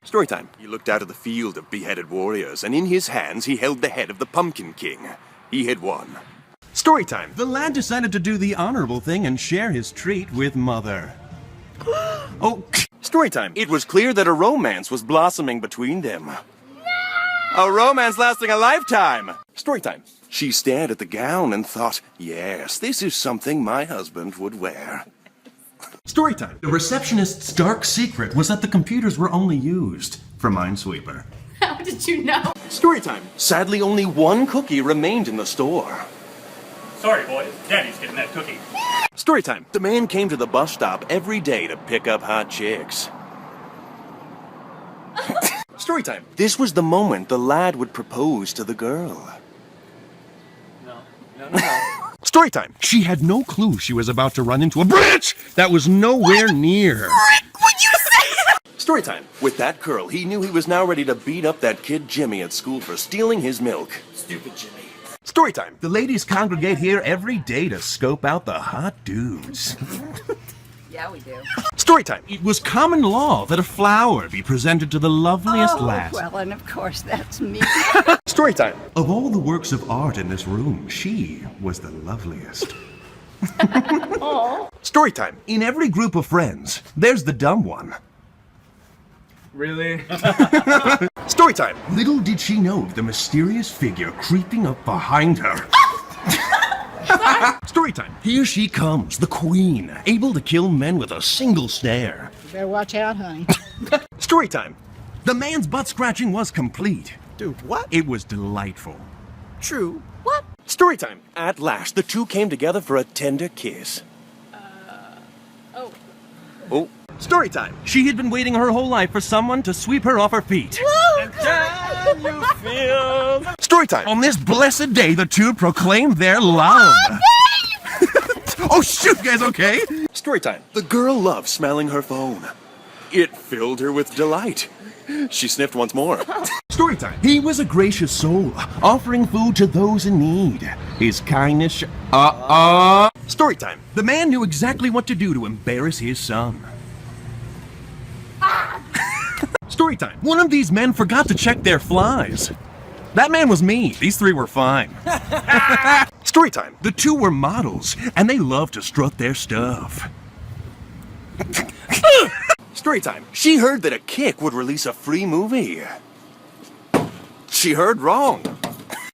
Storytime. He looked out at the field of beheaded warriors, and in his hands he held the head of the Pumpkin King. He had won. Storytime. The lad decided to do the honorable thing and share his treat with Mother. Oh, Storytime. It was clear that a romance was blossoming between them. No! A romance lasting a lifetime. Storytime. She stared at the gown and thought, yes, this is something my husband would wear. Storytime. The receptionist's dark secret was that the computers were only used for Minesweeper. How did you know? Storytime. Sadly, only one cookie remained in the store. Sorry, boys. Daddy's getting that cookie. Storytime. The man came to the bus stop every day to pick up hot chicks. Storytime. This was the moment the lad would propose to the girl. No. Storytime. She had no clue she was about to run into a bridge that was nowhere near. Storytime. With that girl, he knew he was now ready to beat up that kid Jimmy at school for stealing his milk. Stupid Jimmy. Storytime. The ladies congregate here every day to scope out the hot dudes. Yeah, we do. Storytime. It was common law that a flower be presented to the loveliest lass. Well, and of course, that's me. Storytime. Of all the works of art in this room, she was the loveliest. Storytime. In every group of friends, there's the dumb one. Really? Storytime. Little did she know the mysterious figure creeping up behind her. Storytime. Here she comes, the queen, able to kill men with a single stare. You better watch out, honey. Storytime. The man's butt scratching was complete. Dude, what? It was delightful. True. What? Storytime. At last, the two came together for a tender kiss. Oh. Storytime. She had been waiting her whole life for someone to sweep her off her feet. Can you feel? Storytime. On this blessed day, the two proclaimed their love. Oh, shoot, you guys okay? Storytime. The girl loved smelling her phone. It filled her with delight. She sniffed once more. Storytime. He was a gracious soul, offering food to those in need. His kindness... Storytime. The man knew exactly what to do to embarrass his son. Storytime. One of these men forgot to check their flies. That man was me. These three were fine. Storytime. The two were models, and they loved to strut their stuff. Storytime. She heard that a kick would release a free movie. She heard wrong.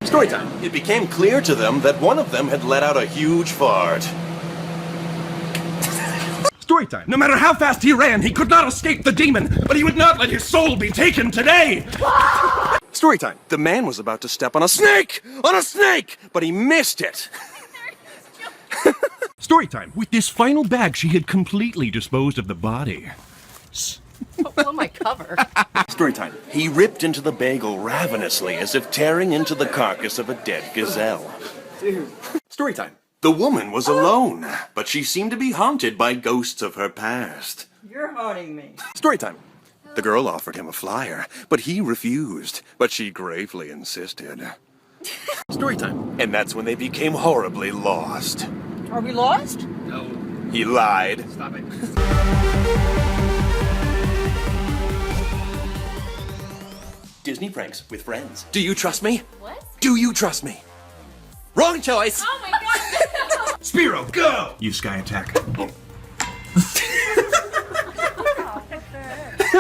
Storytime. It became clear to them that one of them had let out a huge fart. Storytime. No matter how fast he ran, he could not escape the demon, but he would not let his soul be taken today. Storytime. The man was about to step on a snake! On a snake! But he missed it. Storytime. With this final bag, she had completely disposed of the body. Oh, my cover. Storytime. He ripped into the bagel ravenously as if tearing into the carcass of a dead gazelle. Dude. Storytime. The woman was alone, but she seemed to be haunted by ghosts of her past. You're haunting me. Storytime. The girl offered him a flyer, but he refused, but she gravely insisted. Storytime. And that's when they became horribly lost. Are we lost? No. He lied. Stop it. Disney pranks with friends. Do you trust me? What? Do you trust me? Wrong choice! Oh, my God. Spiro, go! Use sky attack.